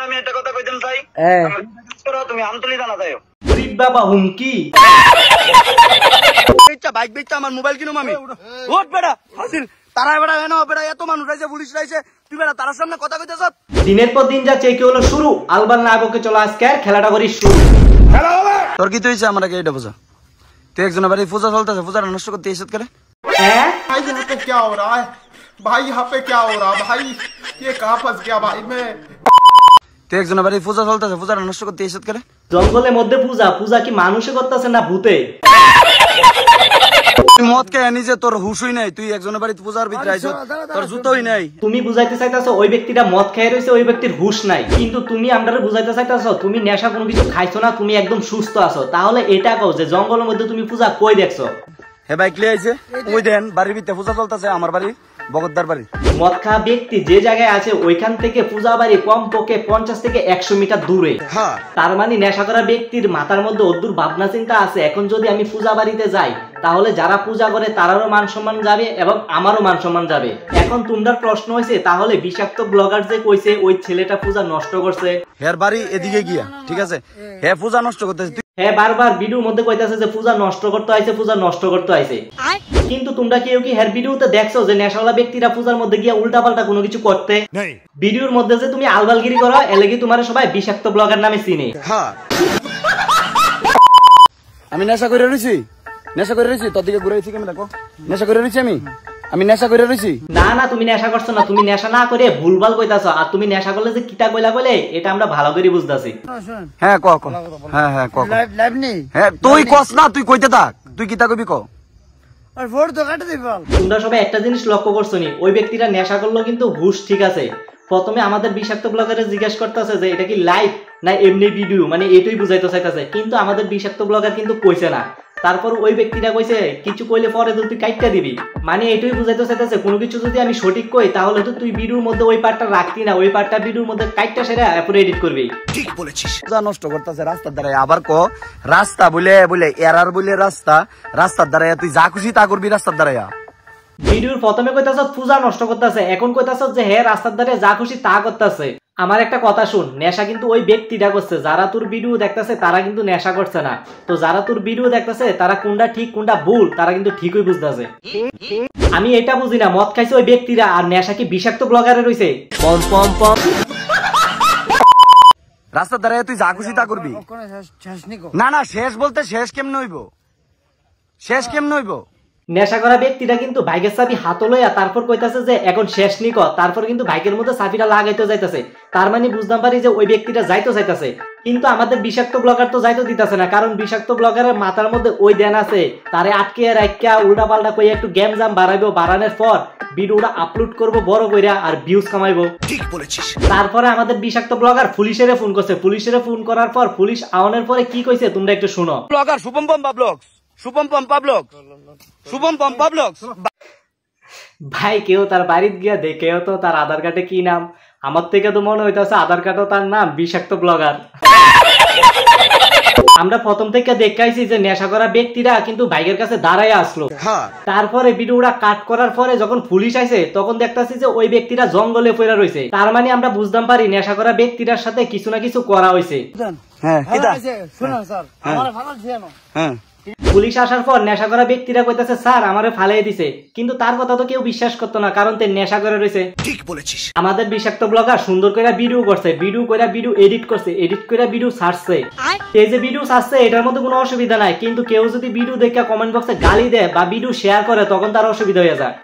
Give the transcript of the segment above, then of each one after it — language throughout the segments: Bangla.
আমি একটা কথা কইতাম চাই তুমি আমতলি জানা যাও বাবা হুমকি বাইক বেচা আমার মোবাইল কিনুম আমি ওঠ বেটা হাসিল তারা বেটা এনো বেটা এত মানুষ রাইছে পুলিশ রাইছে তুই বেটা তার সামনে কথা কইতেছ। দিনের পর দিন যাচ্ছে কি হলো শুরু আলবাল না বকে চলো আজকে আর খেলাটা করি শুরু। তোর কি হইছে আমাকে এইটা বুঝা তুই একজনের বাড়ি পূজা চলতেছে পূজাটা নষ্ট করতে এসে করে হ্যাঁ भाई यहाँ पे क्या हो रहा है भाई यहाँ पे क्या हो रहा है भाई ये कहाँ फंस गया भाई मैं তুই একজনের বাড়ি পূজা চলতেছে পূজাটা নষ্ট করতে এসে করে জঙ্গলের মধ্যে পূজা পূজা কি মানুষে করতেছে না ভূতে? তুই মদ খেয়ে নিজে তোর হুশই নাই তুই একজনের বাড়িতে পূজার ভিতরে আইছ তোর জুতোই নাই। তুমি বুঝাইতে চাইতাছো ওই ব্যক্তিটা মদ খেয়ে রয়েছে ওই ব্যক্তির হুশ নাই কিন্তু তুমি আমরা বুঝাইতে চাইতাছো তুমি নেশা কোনো কিছু খাইছো না তুমি একদম সুস্থ আছো তাহলে এটা কও যে জঙ্গলের মধ্যে তুমি পূজা কই দেখছো? হে বাইক লিয়ে আইছে ওই দেন বাড়ির ভিতরে পূজা চলতেছে আমার বাড়ি বগতদার বাড়ি। মদ খাওয়া ব্যক্তি যে জায়গায় আছে ওইখান থেকে পূজা বাড়ি কমপক্ষে 50 থেকে 100 মিটার দূরে। তার মানে নেশা করা ব্যক্তির মাথার মধ্যে অদ্ভুত ভাবনা চিন্তা আছে এখন যদি আমি পূজা বাড়িতে যাই তাহলে যারা পূজা করে তারারও মান সম্মান যাবে এবং আমারও মান সম্মান যাবে। এখন তোমার প্রশ্ন হয়েছে তাহলে বিষাক্ত ব্লগার যে কইছে ওই ছেলেটা পূজা নষ্ট করছে হের বাড়ি এদিকে গিয়া ঠিক আছে হে পূজা নষ্ট করতেছে হ্যাঁ বারবার ভিডিওর মধ্যে কইতাছে যে পূজা নষ্ট করতে আইছে পূজা নষ্ট করতে আইছে কিন্তু তোমরা কেউ কি হের ভিডিওতে দেখছো যে নেশাওয়ালা ব্যক্তিরা পূজার মধ্যে গিয়া উল্টাপাল্টা কোনো কিছু করতে? ভিডিওর মধ্যে যে তুমি আলবালগিরি করো এলাকি তোমার সবাই বিষাক্ত ব্লগার নামে চিনে। আমি নেশা করে রয়েছি তোর দিকে ঘুরাইছি কেমন দেখো নেশা করে রয়েছি আমি নেশা করে রয়েছি না না তুমি নেশা করছো না তুমি নেশা না করে ভুলভাল কইতাছো আর তুমি নেশা করলে যে কিতা কইলা কইলে এটা আমরা ভালো করে বুঝতাছি। হ্যাঁ ক হ্যাঁ হ্যাঁ ক হ্যাঁ তুই কস না তুই কইতে থাক তুই কিতা কবি ক তোমরা সবাই একটা জিনিস লক্ষ্য করছো নি ওই ব্যক্তিরা নেশা করলো কিন্তু হুশ ঠিক আছে প্রথমে আমাদের বিষাক্ত ব্লগারে জিজ্ঞাসা করতেছে যে এটা কি লাইভ না এমনি ভিডিও মানে এটাই বুঝাইতে চাইতেছে কিন্তু আমাদের বিষাক্ত ব্লগার কিন্তু কইছে না। তারপর ওই ব্যক্তিটা কইছে কিছু কইলে পরে তুই কাইটটা দিবি মানে এটাই বুঝাইতে চাইতেছে কোনো কিছু যদি আমি সঠিক কই তাহলে তো তুই ভিডিওর মধ্যে ওই পার্টটা রাখতি না ওই পার্টটা ভিডিওর মধ্যে কাইটটা সেরা এরপরে এডিট করবি। ঠিক বলেছিস পূজা নষ্ট করতেছে রাস্তার ধারে আবার ক রাস্তা বলে এরার বলে রাস্তার ধারে তুই যা খুশি তা করবি রাস্তার ধারে ভিডিওর প্রথমে কইতাছ পূজা নষ্ট করতেছে এখন কইতাছ যে হ্যাঁ রাস্তার ধারে যা খুশি তা করতেছে। আমার একটা কথা শুন নেশা কিন্তু ওই ব্যক্তিটা করছে যারা তোর ভিডিও দেখতেছে তারা কিন্তু নেশা করছে না তো যারা তোর ভিডিও দেখতেছে তারা কোনটা ঠিক কোনটা ভুল তারা কিন্তু ঠিকই বুঝতেছে। আমি এটা বুঝি না মদ খাইছে ওই ব্যক্তিরা আর নেশা কি বিষাক্ত ব্লগারে রইছে? পম পম পম রাস্তার ধারে তুই যা খুশি তা করবি না না শেষ বলতে শেষ কেমনে হইব নেশা করা ব্যক্তিটা কিন্তু বাইকের চাবি হাত লইয়া তারপর কইতাছে যে এখন শেষ নিক তারপর কিন্তু বাইকের মধ্যে চাবিটা লাগাইতে যাইতেছে তার মানে বুঝতাম পারি যে ওই ব্যক্তিটা যাইতে চাইতেছে কিন্তু আমাদের বিষাক্ত ব্লগার তো যাইতে দিতেছে না কারণ বিষাক্ত ব্লগারের মাথার মধ্যে ওই দেন আছে তারে আটকে রাখিয়া উল্টা পাল্টা কই একটু গেম জাম বাড়াইবো বাড়ানোর পর ভিডিওটা আপলোড করবো বড় কইরা আর ভিউজ কামাইবো। ঠিক বলেছিস। তারপরে আমাদের বিষাক্ত ব্লগার পুলিশের ফোন করছে পুলিশের ফোন করার পর পুলিশ আওয়ানোর পরে কি কইছে তোমরা একটু শুনো। ব্লগার শুভম পম্পা ব্লগস ভাই কেউ তার বাড়িতে গিয়া দেখেও তো তার আধার কার্ডে কি নাম আমার থেকে তো মনে হইতেছে আধার কার্ডও তার নাম বিষাক্ত ব্লগার। আমরা প্রথম থেকে দেখাইছি যে নেশা করা ব্যক্তিরা কিন্তু বাইকের কাছে দাঁড়ায় আসলো তারপরে ভিডিওটা কাট করার পরে যখন পুলিশ আইছে তখন দেখতেছি যে ওই ব্যক্তিরা জঙ্গলে পড়ে রয়েছে তার মানে আমরা বুঝতাম পারি নেশা করা ব্যক্তিরার সাথে কিছু না কিছু করা হয়েছে। পুলিশ আসার পর নেশা করা ব্যক্তিরা কইতাছে স্যার আমারে ফালাই দিছে কিন্তু তার কথা তো কেউ বিশ্বাস করতো না কারণ তে নেশা করে রয়েছে। ঠিক বলেছিস। আমাদের বিষাক্ত ব্লগার সুন্দর করে ভিডিও করছে ভিডিও এডিট করছে এডিট করে ভিডিও ছাড়ছে এই যে ভিডিও ছাড়ছে এটার মধ্যে কোনো অসুবিধা নাই কিন্তু কেউ যদি ভিডিও দেখে কমেন্ট বক্সে গালি দেয় বা ভিডিও শেয়ার করে তখন তার অসুবিধা হয়ে যায়।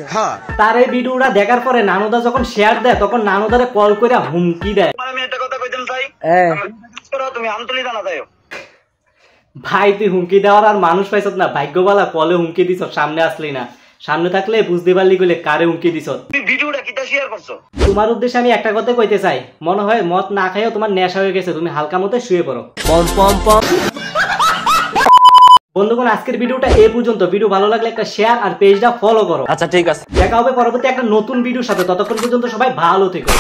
তার এই ভিডিওটা দেখার পরে নানুদা যখন শেয়ার দেয় তখন নানুদারে কল করে হুমকি দেয়। আমি একটা কথা কইতাম চাই তুমি আমতলি জানা যাও ভাই তুই হুমকি দেওয়ার আর মানুষ পাইছ না ভাগ্যবালা কলে হুমকি দিছ সামনে আসলি না সামনে থাকলে বুঝতে পারলি গেলে কারে হুমকি দিছ ভিডিওটা কিটা শেয়ার করছো। তোমার উদ্দেশ্যে আমি একটা কথা কইতে চাই মনে হয় মদ না খাইও তোমার নেশা হয়ে গেছে তুমি হালকা মতো শুয়ে পড়ো। পম পম পম বন্ধুগণ আজকের ভিডিওটা এই পর্যন্ত ভিডিও ভালো লাগলে একটা শেয়ার আর পেজটা ফলো করো। আচ্ছা ঠিক আছে দেখা হবে পরবর্তী একটা নতুন ভিডিওর সাথে ততক্ষণ পর্যন্ত সবাই ভালো থেকো।